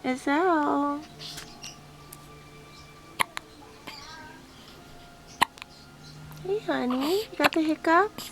Is that all? Hey, honey. You got the hiccups?